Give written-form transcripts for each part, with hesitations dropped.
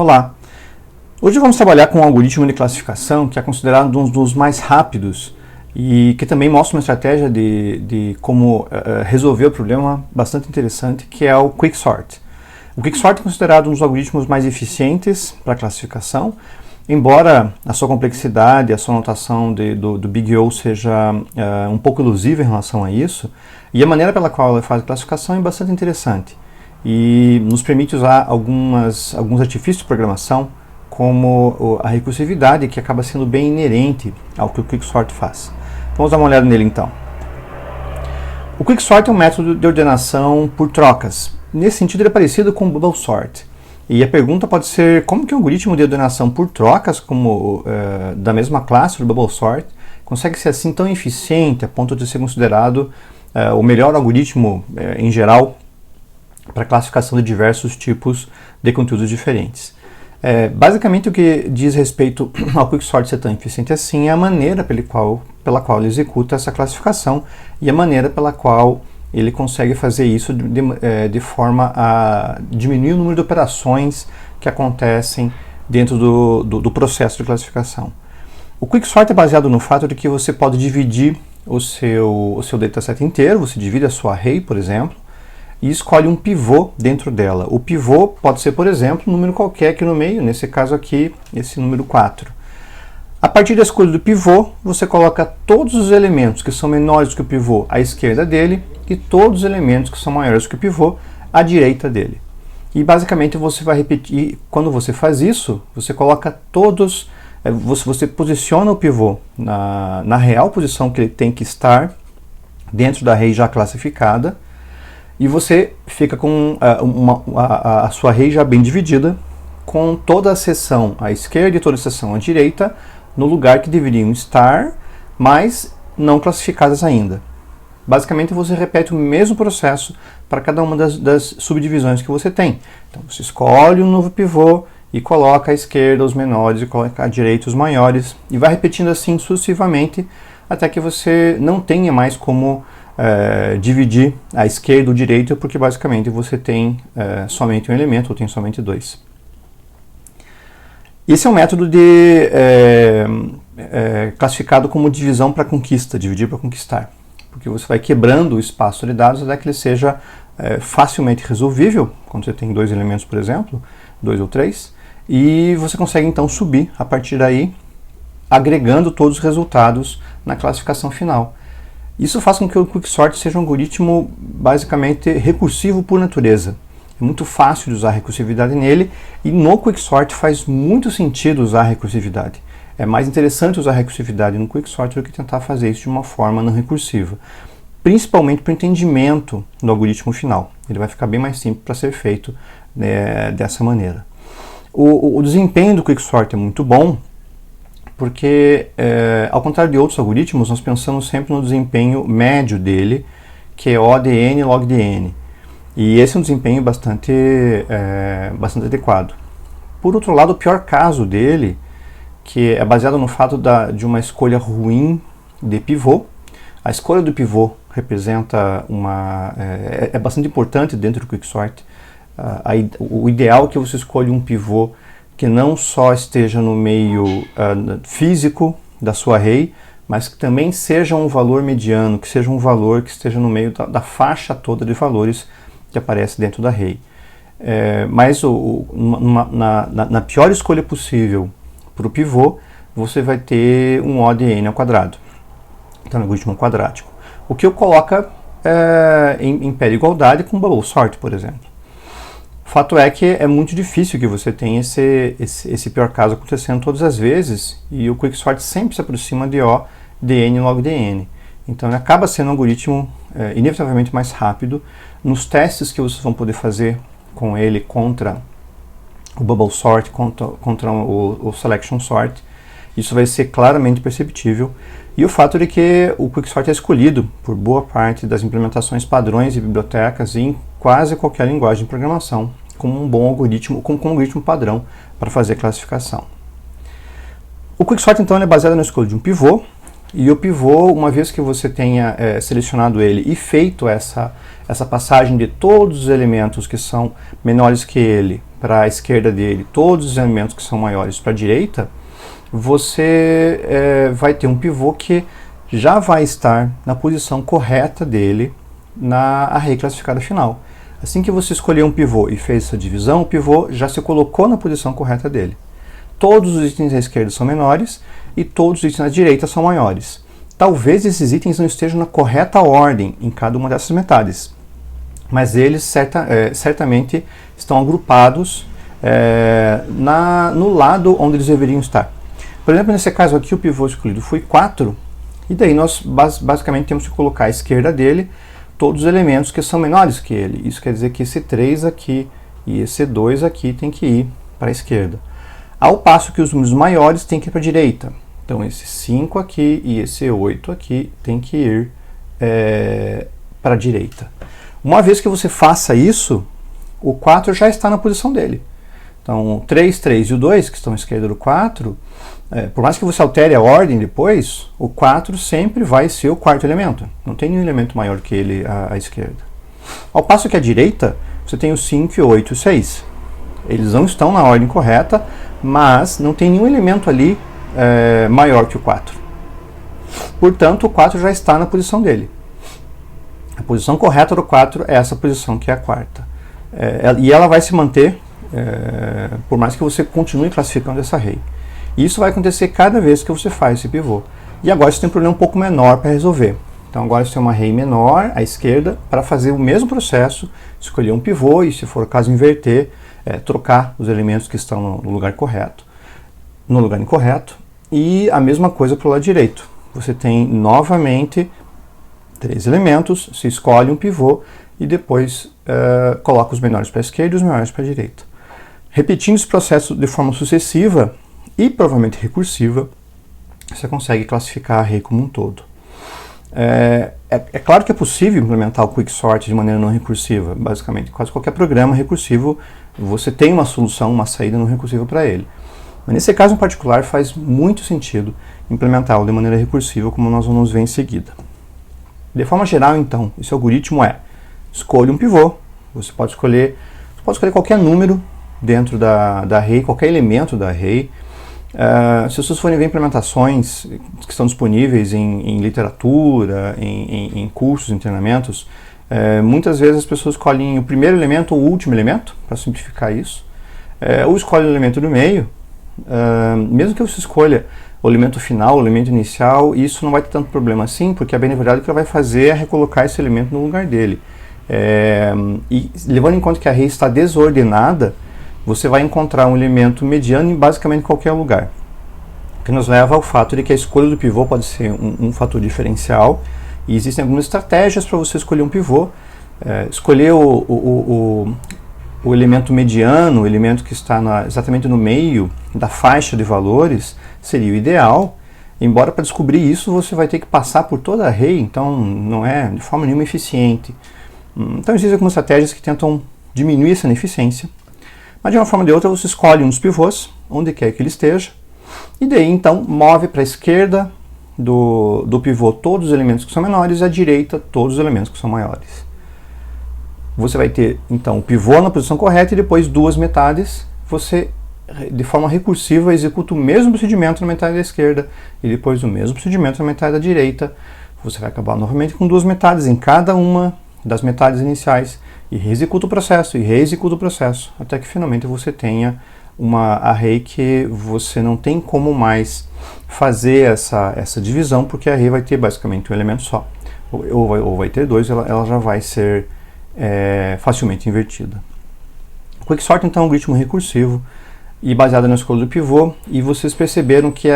Olá! Hoje vamos trabalhar com um algoritmo de classificação que é considerado um dos mais rápidos e que também mostra uma estratégia de como resolver o problema bastante interessante, que é o Quicksort. O Quicksort é considerado um dos algoritmos mais eficientes para classificação, embora a sua complexidade, a sua notação do Big O seja um pouco elusiva em relação a isso, e a maneira pela qual ela faz a classificação é bastante interessante e nos permite usar alguns artifícios de programação, como a recursividade, que acaba sendo bem inerente ao que o Quicksort faz. Vamos dar uma olhada nele então. O Quicksort é um método de ordenação por trocas. Nesse sentido, ele é parecido com o Bubble Sort. E a pergunta pode ser como que um algoritmo de ordenação por trocas, como da mesma classe do Bubble Sort, consegue ser assim tão eficiente a ponto de ser considerado o melhor algoritmo em geral para classificação de diversos tipos de conteúdos diferentes. Basicamente, o que diz respeito ao Quicksort ser tão eficiente assim é a maneira pela qual ele executa essa classificação e a maneira pela qual ele consegue fazer isso de forma a diminuir o número de operações que acontecem dentro do processo de classificação. O Quicksort é baseado no fato de que você pode dividir o seu dataset inteiro, você divide a sua array, por exemplo, e escolhe um pivô dentro dela. O pivô pode ser, por exemplo, um número qualquer aqui no meio, nesse caso aqui, esse número 4. A partir da escolha do pivô, você coloca todos os elementos que são menores que o pivô à esquerda dele e todos os elementos que são maiores que o pivô à direita dele. E basicamente você vai repetir, quando você faz isso, você coloca todos, você posiciona o pivô na real posição que ele tem que estar dentro da array já classificada, e você fica com a sua array já bem dividida, com toda a seção à esquerda e toda a seção à direita no lugar que deveriam estar, mas não classificadas ainda. Basicamente você repete o mesmo processo para cada uma das subdivisões que você tem. Então você escolhe um novo pivô e coloca à esquerda os menores e coloca à direita os maiores, e vai repetindo assim sucessivamente até que você não tenha mais como dividir a esquerda ou direita, porque basicamente você tem somente um elemento ou tem somente dois. Esse é um método classificado como divisão para conquista, dividir para conquistar, porque você vai quebrando o espaço de dados até que ele seja facilmente resolvível, quando você tem dois elementos, por exemplo, 2 ou 3, e você consegue então subir a partir daí, agregando todos os resultados na classificação final. Isso faz com que o Quicksort seja um algoritmo basicamente recursivo por natureza. É muito fácil de usar recursividade nele, e no Quicksort faz muito sentido usar recursividade. É mais interessante usar recursividade no Quicksort do que tentar fazer isso de uma forma não recursiva, principalmente para o entendimento do algoritmo final. Ele vai ficar bem mais simples para ser feito dessa maneira. O desempenho do Quicksort é muito bom, porque, ao contrário de outros algoritmos, nós pensamos sempre no desempenho médio dele, que é O de n log de n. E esse é um desempenho bastante adequado. Por outro lado, o pior caso dele, que é baseado no fato de uma escolha ruim de pivô. A escolha do pivô representa é bastante importante dentro do Quicksort. O ideal é que você escolha um pivô que não só esteja no meio físico da sua array, mas que também seja um valor mediano, que seja um valor que esteja no meio da faixa toda de valores que aparece dentro da array. Mas na pior escolha possível para o pivô, você vai ter um O de n ao quadrado. Então, é um algoritmo quadrático. O que o coloca em pé de igualdade com o Bubble Sort, por exemplo. O fato é que é muito difícil que você tenha esse pior caso acontecendo todas as vezes, e o Quicksort sempre se aproxima de O de n log de n. Então ele acaba sendo um algoritmo inevitavelmente mais rápido. Nos testes que vocês vão poder fazer com ele contra o Bubble Sort, contra o Selection Sort, isso vai ser claramente perceptível. E o fato de que o Quicksort é escolhido por boa parte das implementações padrões e bibliotecas em quase qualquer linguagem de programação como um bom algoritmo, como um algoritmo padrão para fazer classificação. O Quicksort então é baseado na escolha de um pivô, E o pivô, uma vez que você tenha selecionado ele e feito essa passagem de todos os elementos que são menores que ele para a esquerda dele, todos os elementos que são maiores para a direita, você vai ter um pivô que já vai estar na posição correta dele na array classificada final. Assim que você escolheu um pivô e fez essa divisão, o pivô já se colocou na posição correta dele. Todos os itens à esquerda são menores e todos os itens à direita são maiores. Talvez esses itens não estejam na correta ordem em cada uma dessas metades, mas eles certamente estão agrupados no lado onde eles deveriam estar. Por exemplo, nesse caso aqui, o pivô escolhido foi 4, e daí nós basicamente temos que colocar à esquerda dele todos os elementos que são menores que ele. Isso quer dizer que esse 3 aqui e esse 2 aqui tem que ir para a esquerda. Ao passo que os números maiores têm que ir para a direita. Então esse 5 aqui e esse 8 aqui tem que ir para a direita. Uma vez que você faça isso, o 4 já está na posição dele. Então o 3, 3 e o 2, que estão à esquerda do 4, por mais que você altere a ordem depois, o 4 sempre vai ser o quarto elemento. Não tem nenhum elemento maior que ele à esquerda. Ao passo que à direita, você tem o 5, o 8 e o 6. Eles não estão na ordem correta, mas não tem nenhum elemento ali maior que o 4. Portanto, o 4 já está na posição dele. A posição correta do 4 é essa posição que é a quarta. E ela vai se manter, por mais que você continue classificando essa array. Isso vai acontecer cada vez que você faz esse pivô. E agora você tem um problema um pouco menor para resolver. Então agora você tem uma array menor à esquerda para fazer o mesmo processo, escolher um pivô e, se for o caso, inverter, trocar os elementos que estão no lugar correto, no lugar incorreto. E a mesma coisa para o lado direito. Você tem novamente 3 elementos, se escolhe um pivô e depois coloca os menores para a esquerda e os maiores para a direita. Repetindo esse processo de forma sucessiva e provavelmente recursiva, você consegue classificar a array como um todo. É claro que é possível implementar o Quicksort de maneira não recursiva. Basicamente, quase qualquer programa recursivo, você tem uma solução, uma saída não recursiva para ele. Mas nesse caso em particular, faz muito sentido implementá-lo de maneira recursiva, como nós vamos ver em seguida. De forma geral, então, esse algoritmo escolha um pivô. Você pode escolher qualquer número dentro da array, qualquer elemento da array. Se vocês forem ver implementações que estão disponíveis em literatura, em cursos, em treinamentos, muitas vezes as pessoas escolhem o primeiro elemento ou o último elemento, para simplificar isso, ou escolhem o elemento do meio. Mesmo que você escolha o elemento final, o elemento inicial, isso não vai ter tanto problema assim, porque a bem na verdade o que ela vai fazer é recolocar esse elemento no lugar dele. E levando em conta que a array está desordenada, você vai encontrar um elemento mediano em basicamente qualquer lugar. O que nos leva ao fato de que a escolha do pivô pode ser um fator diferencial, e existem algumas estratégias para você escolher um pivô. Escolher o elemento mediano, o elemento que está exatamente no meio da faixa de valores, seria o ideal, embora para descobrir isso você vai ter que passar por toda a array, então não é de forma nenhuma eficiente. Então existem algumas estratégias que tentam diminuir essa ineficiência, mas de uma forma ou de outra você escolhe um dos pivôs, onde quer que ele esteja, e daí então move para a esquerda do pivô todos os elementos que são menores e à direita todos os elementos que são maiores. Você vai ter então o pivô na posição correta e depois duas metades. Você, de forma recursiva, executa o mesmo procedimento na metade da esquerda e depois o mesmo procedimento na metade da direita. Você vai acabar novamente com duas metades em cada uma das metades iniciais e reexecuta o processo e reexecuta o processo até que finalmente você tenha uma array que você não tem como mais fazer essa divisão, porque a array vai ter basicamente um elemento só, ou vai ter dois, ela já vai ser facilmente invertida. O Quicksort então é um algoritmo recursivo e baseado na escolha do pivô, e vocês perceberam que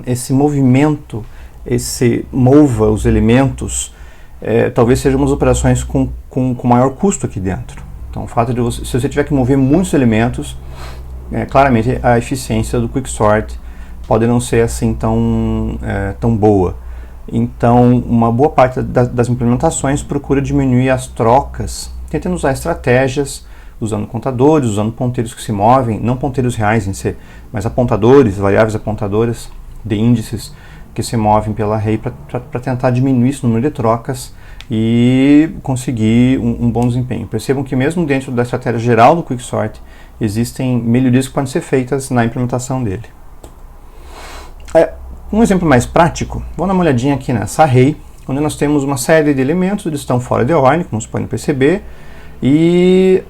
esse movimento, esse mova os elementos, talvez sejam umas operações com maior custo aqui dentro. Então o fato de se você tiver que mover muitos elementos, claramente a eficiência do Quicksort pode não ser assim tão boa. Então, uma boa parte das implementações procura diminuir as trocas, tentando usar estratégias, usando contadores, usando ponteiros que se movem, não ponteiros reais em si, mas apontadores, variáveis apontadoras de índices, que se movem pela array para tentar diminuir esse número de trocas e conseguir um bom desempenho. Percebam que mesmo dentro da estratégia geral do Quicksort, existem melhorias que podem ser feitas na implementação dele. Um exemplo mais prático, vamos dar uma olhadinha aqui nessa array, onde nós temos uma série de elementos, eles estão fora de ordem, como vocês podem perceber, e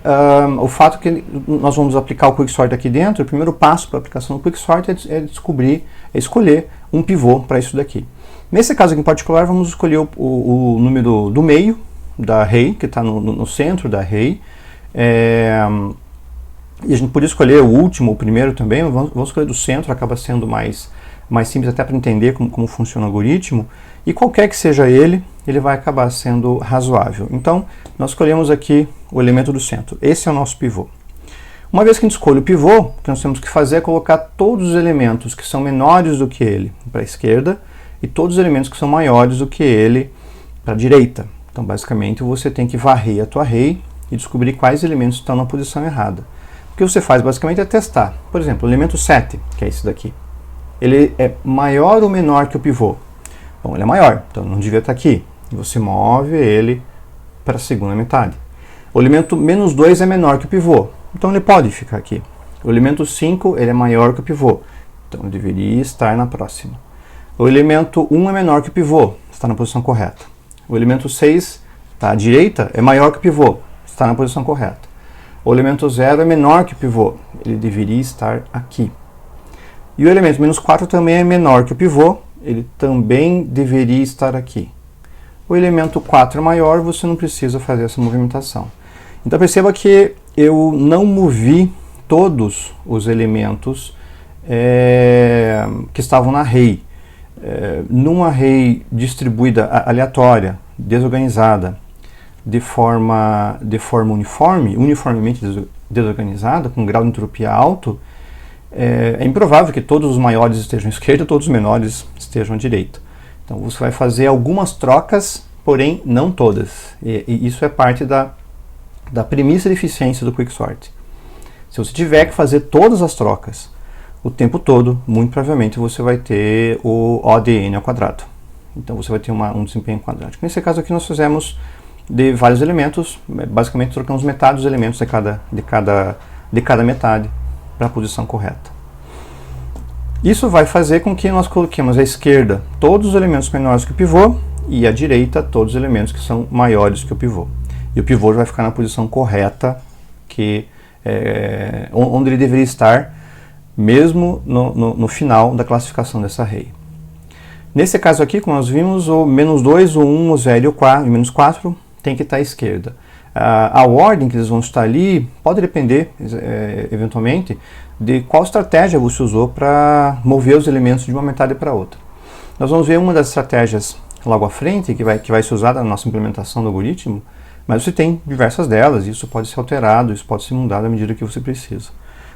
o fato que nós vamos aplicar o Quicksort aqui dentro, o primeiro passo para a aplicação do Quicksort é escolher um pivô para isso daqui. Nesse caso aqui em particular, vamos escolher o número do meio da array, que está no centro da array, e a gente podia escolher o último, o primeiro também, vamos escolher do centro, acaba sendo mais simples até para entender como funciona o algoritmo, e qualquer que seja ele vai acabar sendo razoável. Então, nós escolhemos aqui o elemento do centro. Esse é o nosso pivô. Uma vez que a gente escolhe o pivô, o que nós temos que fazer é colocar todos os elementos que são menores do que ele para a esquerda e todos os elementos que são maiores do que ele para a direita. Então, basicamente, você tem que varrer a tua array e descobrir quais elementos estão na posição errada. O que você faz, basicamente, é testar. Por exemplo, o elemento 7, que é esse daqui. Ele é maior ou menor que o pivô? Bom, ele é maior, então não devia estar aqui. Você move ele para a segunda metade. O elemento menos 2 é menor que o pivô, então ele pode ficar aqui. O elemento 5 ele é maior que o pivô, então ele deveria estar na próxima. O elemento 1 é menor que o pivô, está na posição correta. O elemento 6 está à direita, é maior que o pivô, está na posição correta. O elemento 0 é menor que o pivô, ele deveria estar aqui. E o elemento menos 4 também é menor que o pivô, ele também deveria estar aqui. O elemento 4 é maior, você não precisa fazer essa movimentação. Então perceba que eu não movi todos os elementos que estavam na array. Numa array distribuída aleatória, desorganizada, de forma uniformemente desorganizada, com grau de entropia alto, é improvável que todos os maiores estejam à esquerda e todos os menores estejam à direita. Então você vai fazer algumas trocas, porém não todas. E isso é parte da premissa de eficiência do Quicksort. Se você tiver que fazer todas as trocas o tempo todo, muito provavelmente você vai ter o ODN ao quadrado. Então você vai ter um desempenho quadrático. Nesse caso aqui nós fizemos de vários elementos, basicamente trocamos metade dos elementos de cada metade para a posição correta. Isso vai fazer com que nós coloquemos à esquerda todos os elementos menores que o pivô e à direita todos os elementos que são maiores que o pivô. E o pivô vai ficar na posição correta, onde ele deveria estar, mesmo no final da classificação dessa array. Nesse caso aqui, como nós vimos, o menos 2, o 1, o 0 e o menos 4 tem que estar à esquerda. A ordem que eles vão estar ali pode depender, eventualmente, de qual estratégia você usou para mover os elementos de uma metade para outra. Nós vamos ver uma das estratégias logo à frente, que vai ser usada na nossa implementação do algoritmo, mas você tem diversas delas, e isso pode ser alterado, isso pode ser mudado à medida que você precisa.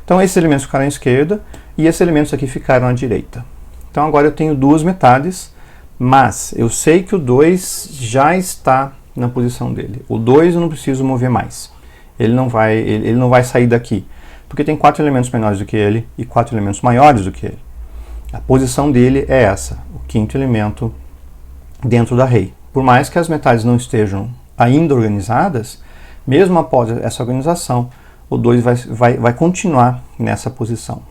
Então esses elementos ficaram à esquerda, e esses elementos aqui ficaram à direita. Então agora eu tenho duas metades, mas eu sei que o 2 já está na posição dele. O 2 eu não preciso mover mais. Ele não vai sair daqui, porque tem 4 elementos menores do que ele e 4 elementos maiores do que ele. A posição dele é essa, o quinto elemento dentro da array. Por mais que as metades não estejam ainda organizadas, mesmo após essa organização, o 2 vai continuar nessa posição.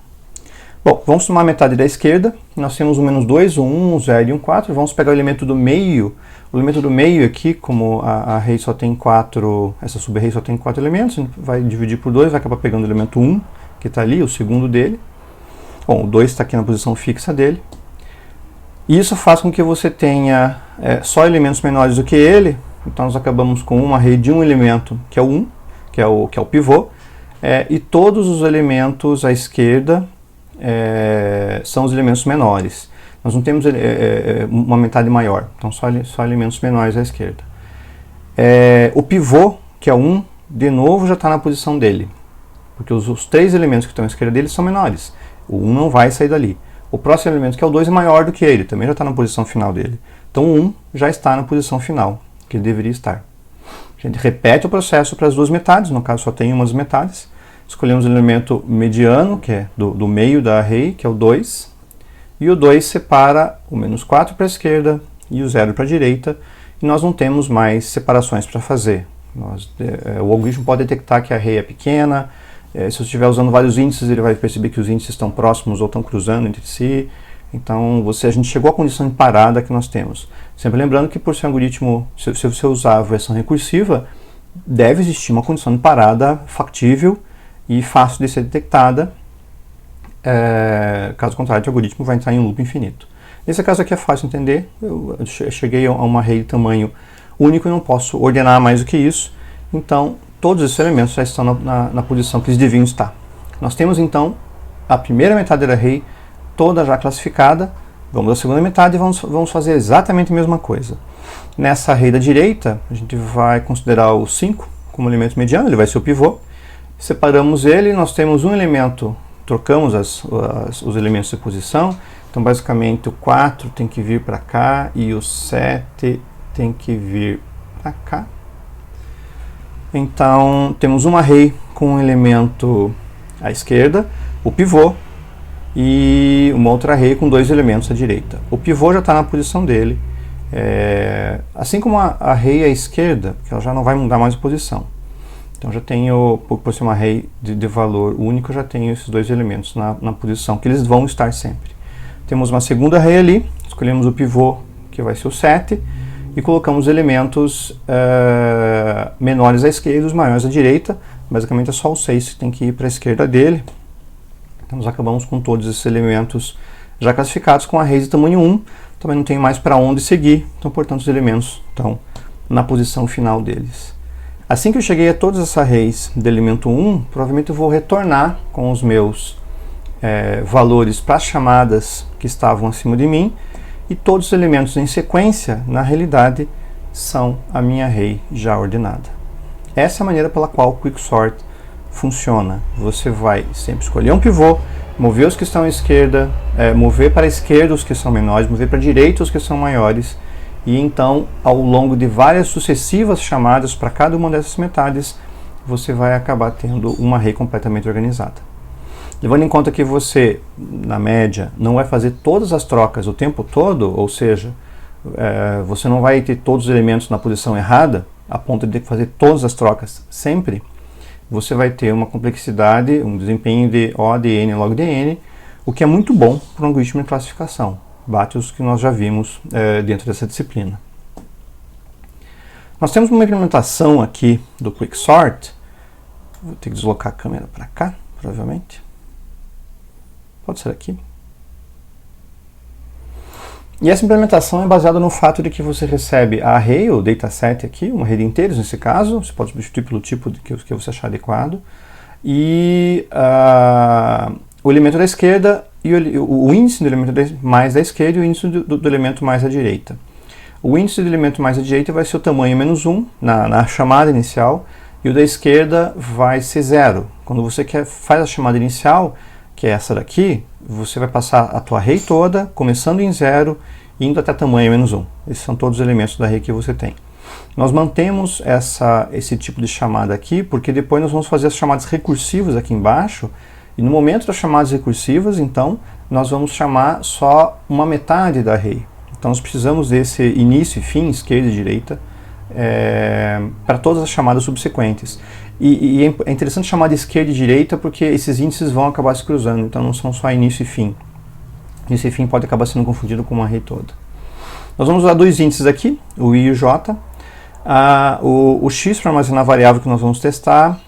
Bom, vamos somar a metade da esquerda. Nós temos o menos 2, o 1, o 0 e um 4. Vamos pegar o elemento do meio. O elemento do meio aqui, como a array só tem 4, essa sub-array só tem 4 elementos, vai dividir por 2, vai acabar pegando o elemento 1, que está ali, o segundo dele. Bom, o 2 está aqui na posição fixa dele. E isso faz com que você tenha só elementos menores do que ele. Então nós acabamos com uma array de um elemento, que é o 1, que é o pivô, e todos os elementos à esquerda são os elementos menores. Nós não temos uma metade maior, então só elementos menores à esquerda. O pivô, que é o 1, de novo já está na posição dele, porque os 3 elementos que estão à esquerda dele são menores. O 1 não vai sair dali. O próximo elemento, que é o 2, é maior do que ele, também já está na posição final dele. Então o 1 já está na posição final, que ele deveria estar. A gente repete o processo para as duas metades, no caso só tem umas metades. Escolhemos o elemento mediano, que é do meio da array, que é o 2. e o 2 separa o menos 4 para a esquerda e o 0 para a direita, e nós não temos mais separações para fazer. O algoritmo pode detectar que a array é pequena, se você estiver usando vários índices, ele vai perceber que os índices estão próximos ou estão cruzando entre si. Então, a gente chegou à condição de parada que nós temos. Sempre lembrando que, por ser um algoritmo, se você usar a versão recursiva, deve existir uma condição de parada factível e fácil de ser detectada. Caso contrário, o algoritmo vai entrar em um loop infinito. Nesse caso aqui é fácil entender. Eu cheguei a uma array de tamanho único e não posso ordenar mais do que isso. Então, todos esses elementos já estão na posição que eles deviam estar. Nós temos, então, a primeira metade da array toda já classificada. Vamos à segunda metade e vamos fazer exatamente a mesma coisa. Nessa array da direita, a gente vai considerar o 5 como elemento mediano, ele vai ser o pivô. Separamos ele, nós temos um elemento, trocamos os elementos de posição. Então, basicamente, o 4 tem que vir para cá e o 7 tem que vir para cá. Então, temos uma array com um elemento à esquerda, o pivô, e uma outra array com 2 elementos à direita. O pivô já está na posição dele, assim como a array à esquerda, que ela já não vai mudar mais a posição. Então, já tenho, por ser uma array de valor único, eu já tenho esses 2 elementos na posição, que eles vão estar sempre. Temos uma segunda array ali, escolhemos o pivô, que vai ser o 7, e colocamos elementos menores à esquerda e os maiores à direita. Basicamente é só o 6 que tem que ir para a esquerda dele. Então nós acabamos com todos esses elementos já classificados com arrays de tamanho 1. Também não tem mais para onde seguir, então portanto os elementos estão na posição final deles. Assim que eu cheguei a todas essas arrays de elemento 1, provavelmente eu vou retornar com os meus valores para as chamadas que estavam acima de mim, e todos os elementos em sequência, na realidade, são a minha array já ordenada. Essa é a maneira pela qual o Quicksort funciona. Você vai sempre escolher um pivô, mover os que estão à esquerda, mover para a esquerda os que são menores, mover para a direita os que são maiores, e então, ao longo de várias sucessivas chamadas para cada uma dessas metades, você vai acabar tendo uma array completamente organizada. Levando em conta que você, na média, não vai fazer todas as trocas o tempo todo, ou seja, você não vai ter todos os elementos na posição errada, a ponto de ter que fazer todas as trocas sempre, você vai ter uma complexidade, um desempenho de O de n log de n, o que é muito bom para um algoritmo de classificação. Bate os que nós já vimos dentro dessa disciplina. Nós temos uma implementação aqui do Quicksort. Vou ter que deslocar a câmera para cá, provavelmente. Pode ser aqui. E essa implementação é baseada no fato de que você recebe a array, o dataset aqui, uma array de inteiros nesse caso, você pode substituir pelo tipo que você achar adequado, e o elemento da esquerda, e o índice do elemento mais da esquerda e o índice do elemento mais à direita. O índice do elemento mais à direita vai ser o tamanho menos 1 na chamada inicial, e o da esquerda vai ser 0. Quando você faz a chamada inicial, que é essa daqui, você vai passar a tua array toda, começando em 0 e indo até tamanho menos 1. Esses são todos os elementos da array que você tem. Nós mantemos esse tipo de chamada aqui, porque depois nós vamos fazer as chamadas recursivas aqui embaixo, e no momento das chamadas recursivas, então, nós vamos chamar só uma metade da array. Então nós precisamos desse início e fim, esquerda e direita, para todas as chamadas subsequentes. E é interessante chamar de esquerda e direita porque esses índices vão acabar se cruzando, então não são só início e fim. Início e fim pode acabar sendo confundido com uma array toda. Nós vamos usar 2 índices aqui, o i e o j. O x para armazenar a variável que nós vamos testar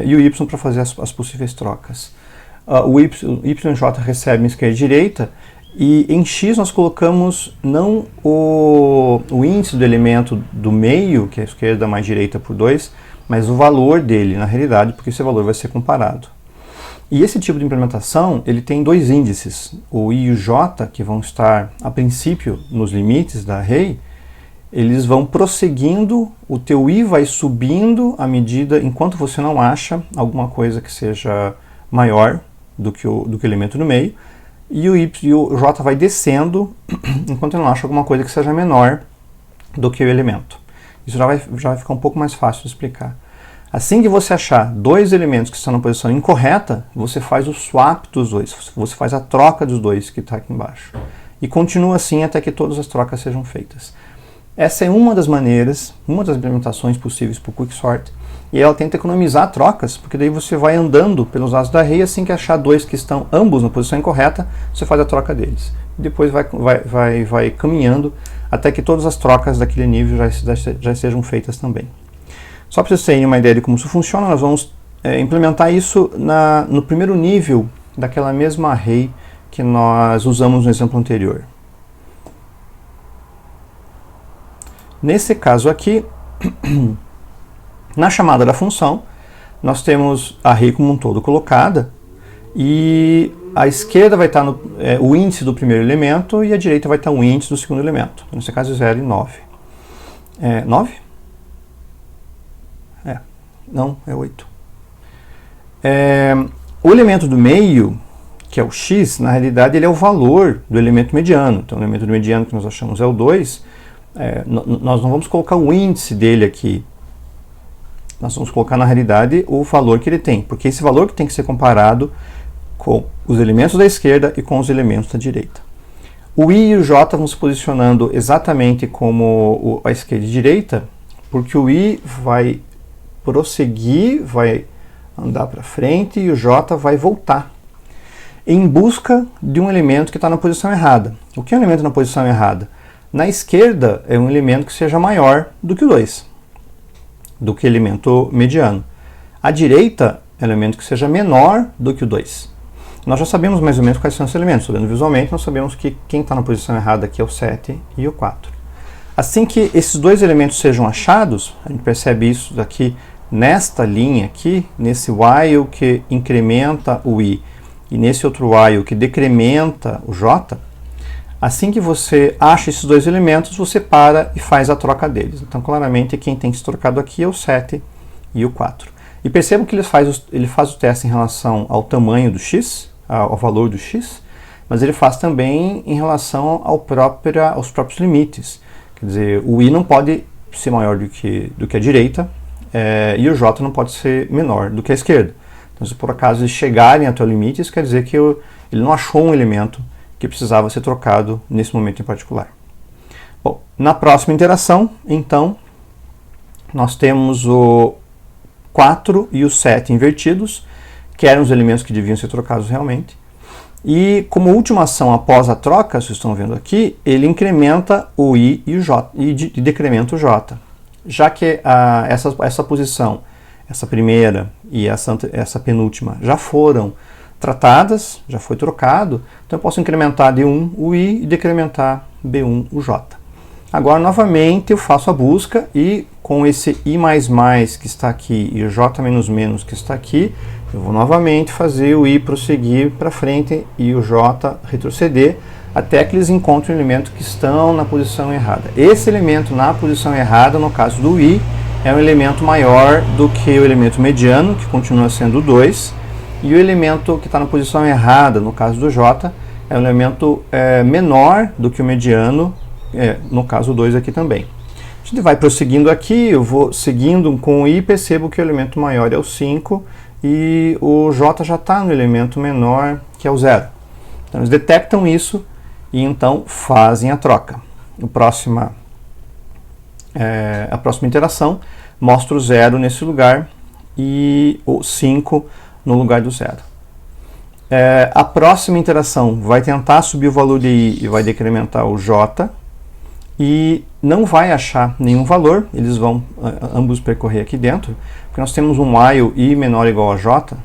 e o y para fazer as possíveis trocas. O y e j recebem esquerda e direita, e em x nós colocamos não o índice do elemento do meio, que é a esquerda mais direita por 2, mas o valor dele, na realidade, porque esse valor vai ser comparado. E esse tipo de implementação, ele tem 2 índices, o i e o j, que vão estar, a princípio, nos limites da array, eles vão prosseguindo, o teu i vai subindo à medida, enquanto você não acha alguma coisa que seja maior do que o elemento no meio, e o y e o j vai descendo enquanto não acha alguma coisa que seja menor do que o elemento. Isso já vai ficar um pouco mais fácil de explicar. Assim que você achar dois elementos que estão na posição incorreta, você faz o swap dos dois, você faz a troca dos dois que está aqui embaixo. E continua assim até que todas as trocas sejam feitas. Essa é uma das maneiras, uma das implementações possíveis para o Quicksort. E ela tenta economizar trocas, porque daí você vai andando pelos lados da array, assim que achar dois que estão ambos na posição incorreta, você faz a troca deles. E depois vai caminhando até que todas as trocas daquele nível já sejam feitas também. Só para vocês terem uma ideia de como isso funciona, nós vamos implementar isso no primeiro nível daquela mesma array que nós usamos no exemplo anterior. Nesse caso aqui, na chamada da função, nós temos a array como um todo colocada e à esquerda vai estar o índice do primeiro elemento e à direita vai estar o índice do segundo elemento. Nesse caso, 0 e 9. 9? Não, é 8. O elemento do meio, que é o x, na realidade ele é o valor do elemento mediano. Então o elemento do mediano que nós achamos é o 2. Nós não vamos colocar o índice dele aqui. Nós vamos colocar na realidade o valor que ele tem, porque esse valor que tem que ser comparado com os elementos da esquerda e com os elementos da direita. O i e o j vão se posicionando exatamente como a esquerda e a direita, porque o i vai prosseguir, vai andar para frente e o j vai voltar em busca de um elemento que está na posição errada. O que é um elemento na posição errada? Na esquerda é um elemento que seja maior do que o 2, do que o elemento mediano. À direita é um elemento que seja menor do que o 2. Nós já sabemos mais ou menos quais são esses elementos. Olhando visualmente, nós sabemos que quem está na posição errada aqui é o 7 e o 4. Assim que esses dois elementos sejam achados, a gente percebe isso daqui nesta linha aqui, nesse while que incrementa o i e nesse outro while que decrementa o j. Assim que você acha esses dois elementos, você para e faz a troca deles. Então, claramente, quem tem que ser trocado aqui é o 7 e o 4. E percebam que ele faz o teste em relação ao tamanho do x, ao valor do x, mas ele faz também em relação aos próprios limites. Quer dizer, o i não pode ser maior do que a direita e o j não pode ser menor do que a esquerda. Então, se por acaso eles chegarem até o limite, isso quer dizer que ele não achou um elemento que precisava ser trocado nesse momento em particular. Bom, na próxima interação, então, nós temos o 4 e o 7 invertidos, que eram os elementos que deviam ser trocados realmente. E como última ação após a troca, vocês estão vendo aqui, ele incrementa o i e o j, e decrementa o j. Já que essa posição, essa primeira e essa penúltima já foram tratadas, já foi trocado, então eu posso incrementar D1 o i e decrementar B1 o j. Agora, novamente, eu faço a busca e com esse i++ que está aqui e o j-, que está aqui, eu vou novamente fazer o i prosseguir para frente e o j retroceder até que eles encontrem o elemento que estão na posição errada. Esse elemento na posição errada, no caso do i, é um elemento maior do que o elemento mediano, que continua sendo 2, e o elemento que está na posição errada, no caso do j, é um elemento menor do que o mediano, no caso 2 aqui também. A gente vai prosseguindo aqui, eu vou seguindo com o i, percebo que o elemento maior é o 5 e o j já está no elemento menor, que é o 0. Então eles detectam isso e então fazem a troca. A próxima interação mostra o 0 nesse lugar e o 5 no lugar do 0. A próxima interação vai tentar subir o valor de i e vai decrementar o j e não vai achar nenhum valor, eles vão ambos percorrer aqui dentro, porque nós temos um while i menor ou igual a j,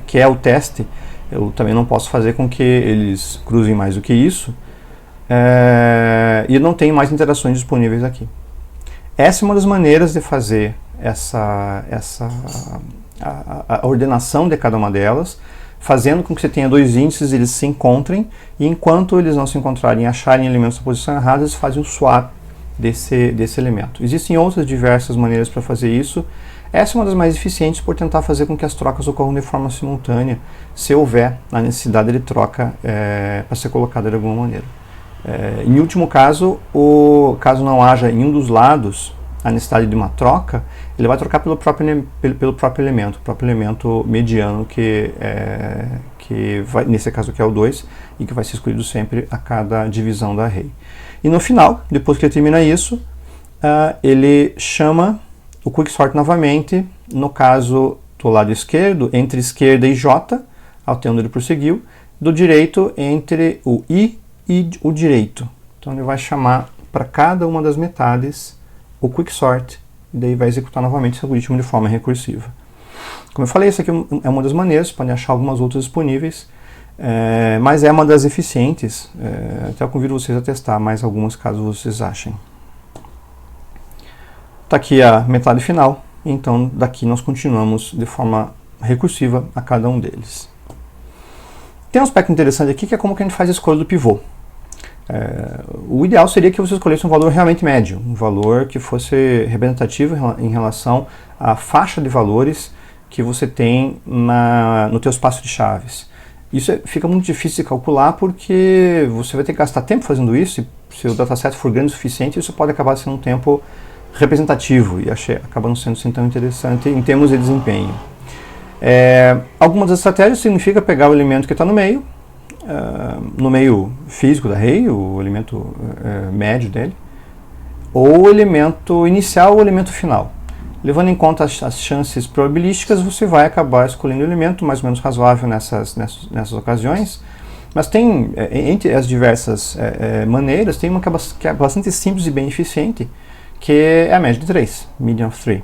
que é o teste. Eu também não posso fazer com que eles cruzem mais do que isso, e não tem mais interações disponíveis aqui. Essa é uma das maneiras de fazer a ordenação de cada uma delas, fazendo com que você tenha dois índices, eles se encontrem, e enquanto eles não se encontrarem e acharem elementos na posição errada, eles fazem o swap desse elemento. Existem outras diversas maneiras para fazer isso. Essa é uma das mais eficientes por tentar fazer com que as trocas ocorram de forma simultânea, se houver a necessidade de troca para ser colocada de alguma maneira. Em último caso, caso não haja em um dos lados a necessidade de uma troca, ele vai trocar pelo próprio elemento mediano, que vai, nesse caso aqui é o 2, e que vai ser escolhido sempre a cada divisão da array. E no final, depois que ele termina isso, ele chama o quicksort novamente, no caso do lado esquerdo, entre esquerda e J, até onde ele prosseguiu, do direito entre o I e o direito. Então ele vai chamar para cada uma das metades o quicksort, e daí vai executar novamente esse algoritmo de forma recursiva. Como eu falei, essa aqui é uma das maneiras, podem achar algumas outras disponíveis, mas é uma das eficientes, até eu convido vocês a testar mais algumas caso vocês achem. Está aqui a metade final, então daqui nós continuamos de forma recursiva a cada um deles. Tem um aspecto interessante aqui que é como que a gente faz a escolha do pivô. O ideal seria que você escolhesse um valor realmente médio, um valor que fosse representativo em relação à faixa de valores que você tem no teu espaço de chaves. Isso fica muito difícil de calcular porque você vai ter que gastar tempo fazendo isso, e se o dataset for grande o suficiente, isso pode acabar sendo um tempo representativo e acaba não sendo assim tão interessante em termos de desempenho. Algumas das estratégias significa pegar o elemento que está no meio físico da array, o elemento médio dele, ou o elemento inicial ou o elemento final. Levando em conta as chances probabilísticas, você vai acabar escolhendo o elemento mais ou menos razoável nessas ocasiões, mas tem, entre as diversas maneiras, tem uma que é bastante simples e bem eficiente, que é a média de 3, median of 3,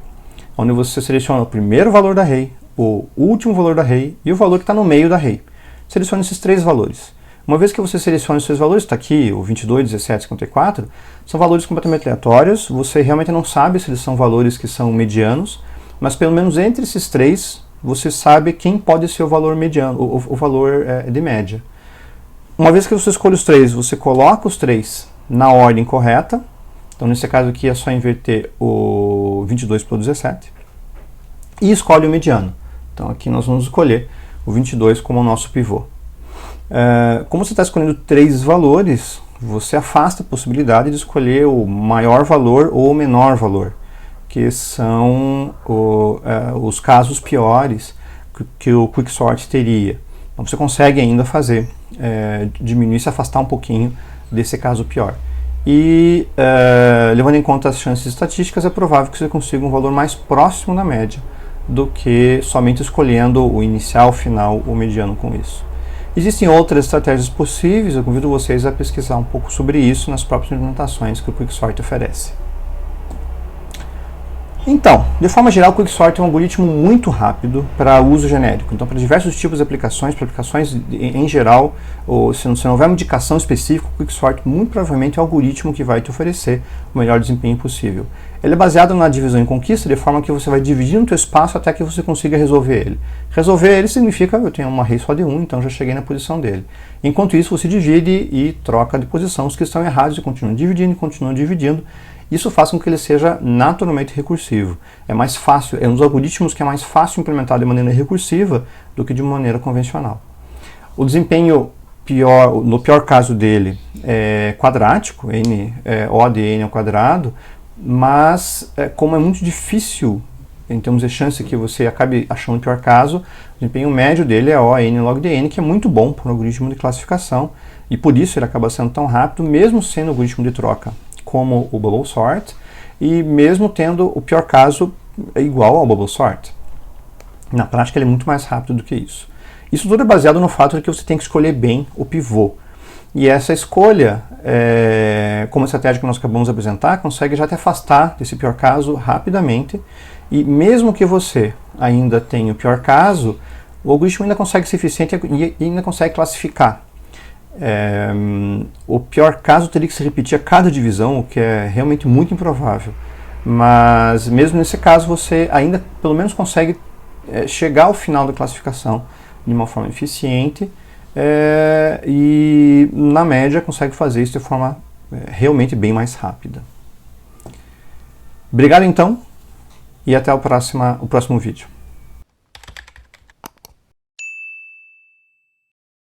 onde você seleciona o primeiro valor da array, o último valor da array e o valor que está no meio da array. Selecione esses 3 valores. Uma vez que você seleciona esses valores, está aqui o 22, 17, 54, são valores completamente aleatórios, você realmente não sabe se eles são valores que são medianos, mas pelo menos entre esses 3, você sabe quem pode ser o valor mediano, o valor de média. Uma vez que você escolhe os 3, você coloca os 3 na ordem correta, então nesse caso aqui é só inverter o 22 pelo 17, e escolhe o mediano. Então aqui nós vamos escolher o 22 como o nosso pivô. Como você está escolhendo 3 valores, você afasta a possibilidade de escolher o maior valor ou o menor valor, que são os casos piores que o quicksort teria. Então você consegue ainda fazer, diminuir, se afastar um pouquinho desse caso pior. E levando em conta as chances estatísticas, é provável que você consiga um valor mais próximo da média do que somente escolhendo o inicial, o final ou o mediano com isso. Existem outras estratégias possíveis, eu convido vocês a pesquisar um pouco sobre isso nas próprias implementações que o quicksort oferece. Então, de forma geral, o quicksort é um algoritmo muito rápido para uso genérico. Então, para diversos tipos de aplicações, para aplicações em geral, ou se não houver uma indicação específica, o quicksort muito provavelmente é o algoritmo que vai te oferecer o melhor desempenho possível. Ele é baseado na divisão em conquista, de forma que você vai dividindo o seu espaço até que você consiga resolver ele. Resolver ele significa, eu tenho uma array só de 1, então já cheguei na posição dele. Enquanto isso, você divide e troca de posição os que estão errados e continua dividindo e continua dividindo. Isso faz com que ele seja naturalmente recursivo. É mais fácil, é um dos algoritmos que é mais fácil implementar de maneira recursiva do que de maneira convencional. O desempenho pior, no pior caso dele, é quadrático, O de n ao quadrado, mas como é muito difícil, em termos de chance que você acabe achando o pior caso, o desempenho médio dele é O n log de n, que é muito bom para um algoritmo de classificação, e por isso ele acaba sendo tão rápido, mesmo sendo um algoritmo de troca como o bubble sort, e mesmo tendo o pior caso igual ao bubble sort. Na prática ele é muito mais rápido do que isso. Isso tudo é baseado no fato de que você tem que escolher bem o pivô. E essa escolha, como a estratégia que nós acabamos de apresentar, consegue já te afastar desse pior caso rapidamente, e mesmo que você ainda tenha o pior caso, o algoritmo ainda consegue ser eficiente e ainda consegue classificar. O pior caso teria que se repetir a cada divisão, o que é realmente muito improvável, mas mesmo nesse caso você ainda pelo menos consegue chegar ao final da classificação de uma forma eficiente, e na média consegue fazer isso de forma realmente bem mais rápida. Obrigado então, e até o próximo vídeo.